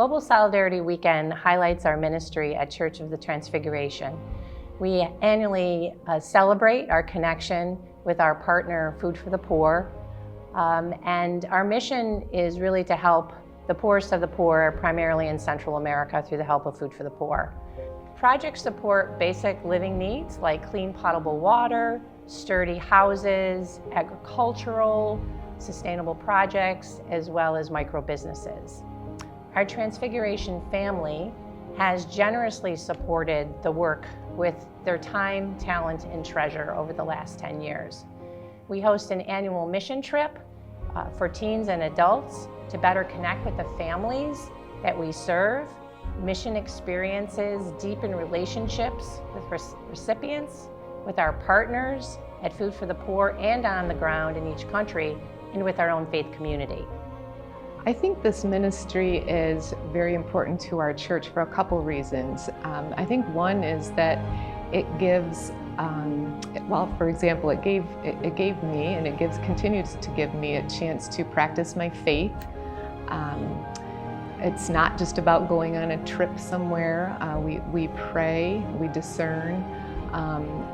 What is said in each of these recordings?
Global Solidarity Weekend highlights our ministry at Church of the Transfiguration. We annually celebrate our connection with our partner, Food for the Poor, and our mission is really to help the poorest of the poor, primarily in Central America, through the help of Food for the Poor. Projects support basic living needs like clean potable water, sturdy houses, agricultural, sustainable projects, as well as micro businesses. Our Transfiguration family has generously supported the work with their time, talent, and treasure over the last 10 years. We host an annual mission trip for teens and adults to better connect with the families that we serve. Mission experiences deepen relationships with recipients, with our partners at Food for the Poor and on the ground in each country, and with our own faith community. I think this ministry is very important to our church for a couple reasons. I think one is that it gives, well, for example, it gave me, and it continues to give me a chance to practice my faith. It's not just about going on a trip somewhere. We pray, we discern,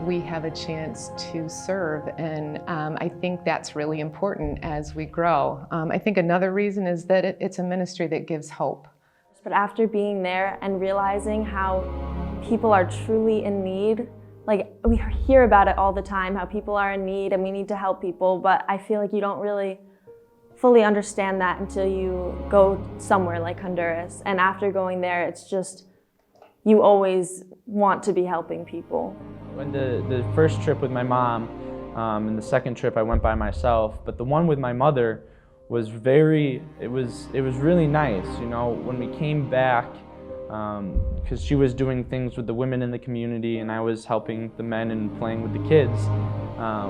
we have a chance to serve, and I think that's really important as we grow. I think another reason is that it's a ministry that gives hope. But after being there and realizing how people are truly in need, like we hear about it all the time, how people are in need and we need to help people, but I feel like you don't really fully understand that until you go somewhere like Honduras. And after going there, it's just, you always want to be helping people. When the first trip with my mom, and the second trip I went by myself, but the one with my mother was it was really nice, you know, when we came back, because she was doing things with the women in the community and I was helping the men and playing with the kids.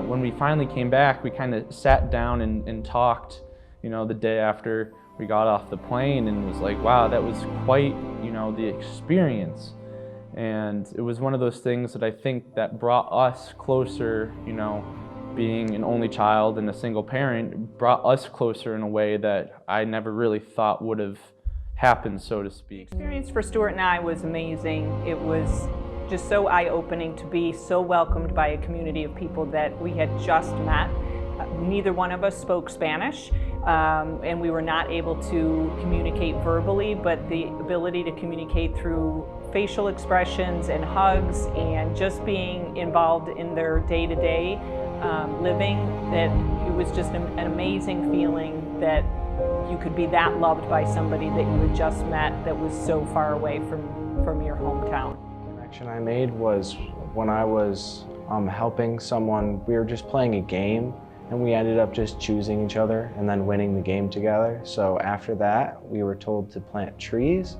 When we finally came back, we kind of sat down and talked, you know, the day after we got off the plane, and was like, wow, that was quite, you know, the experience. And it was one of those things that I think that brought us closer, you know, being an only child and a single parent, brought us closer in a way that I never really thought would have happened, so to speak. The experience for Stuart and I was amazing. It was just so eye-opening to be so welcomed by a community of people that we had just met. Neither one of us spoke Spanish, and we were not able to communicate verbally, but the ability to communicate through facial expressions and hugs and just being involved in their day-to-day living, that it was just an amazing feeling that you could be that loved by somebody that you had just met that was so far away from your hometown. The connection I made was when I was helping someone. We were just playing a game, and we ended up just choosing each other and then winning the game together. So after that, we were told to plant trees.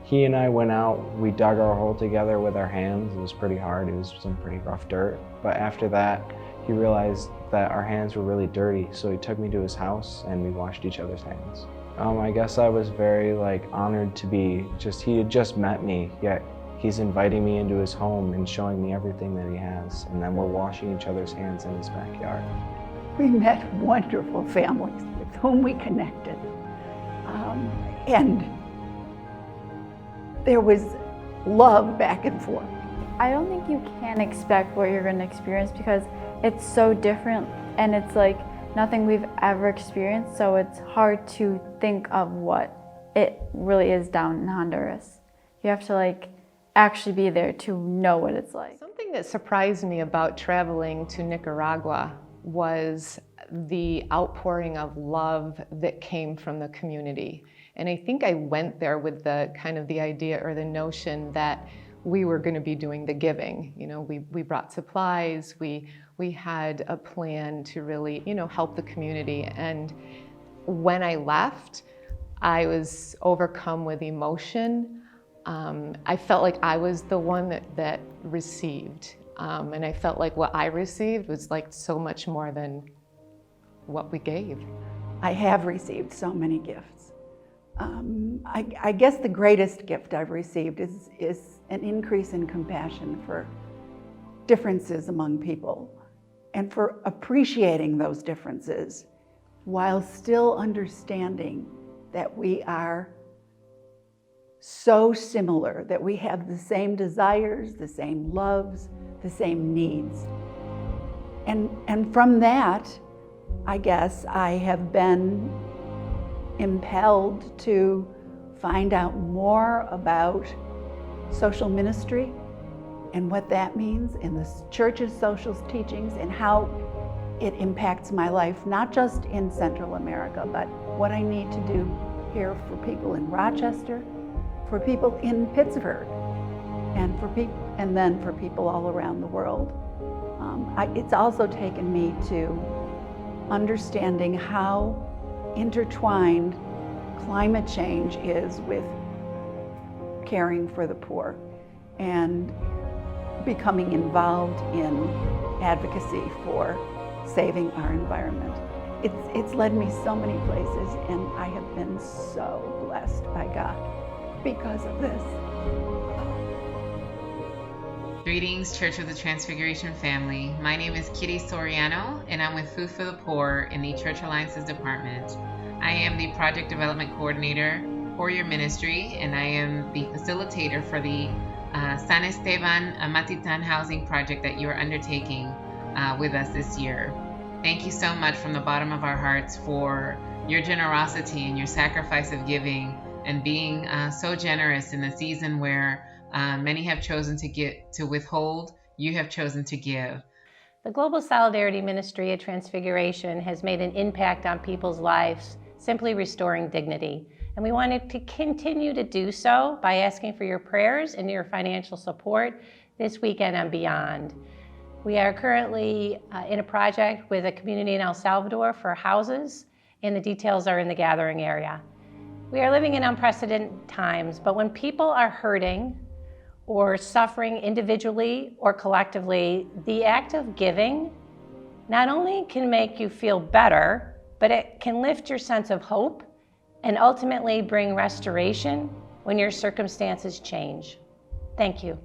He and I went out, we dug our hole together with our hands. It was pretty hard, it was some pretty rough dirt. But after that, he realized that our hands were really dirty, so he took me to his house and we washed each other's hands. I guess I was very honored to be, he had just met me, yet he's inviting me into his home and showing me everything that he has, and then we're washing each other's hands in his backyard. We met wonderful families with whom we connected, and there was love back and forth. I don't think you can expect what you're going to experience because it's so different and it's like nothing we've ever experienced, so it's hard to think of what it really is down in Honduras. You have to actually be there to know what it's like. Something that surprised me about traveling to Nicaragua was the outpouring of love that came from the community. And I think I went there with the idea or the notion that we were going to be doing the giving. You know, we brought supplies, we had a plan to really, you know, help the community. And when I left, I was overcome with emotion. I felt like I was the one that received. And I felt like what I received was so much more than what we gave. I have received so many gifts. I guess the greatest gift I've received is an increase in compassion for differences among people and for appreciating those differences while still understanding that we are so similar, that we have the same desires, the same loves, the same needs. And from that, I guess I have been impelled to find out more about social ministry and what that means in the church's social teachings and how it impacts my life, not just in Central America, but what I need to do here for people in Rochester, for people in Pittsburgh, and then for people all around the world. It's also taken me to understanding how intertwined climate change is with caring for the poor and becoming involved in advocacy for saving our environment. It's led me so many places, and I have been so blessed by God because of this. Greetings, Church of the Transfiguration family. My name is Kitty Soriano, and I'm with Food for the Poor in the Church Alliances Department. I am the Project Development Coordinator for your ministry, and I am the facilitator for the San Esteban Matitan Housing Project that you're undertaking with us this year. Thank you so much from the bottom of our hearts for your generosity and your sacrifice of giving and being so generous in the season where many have chosen to withhold. You have chosen to give. The Global Solidarity Ministry at Transfiguration has made an impact on people's lives, simply restoring dignity. And we wanted to continue to do so by asking for your prayers and your financial support this weekend and beyond. We are currently in a project with a community in El Salvador for houses, and the details are in the gathering area. We are living in unprecedented times, but when people are hurting or suffering individually or collectively, the act of giving not only can make you feel better, but it can lift your sense of hope and ultimately bring restoration when your circumstances change. Thank you.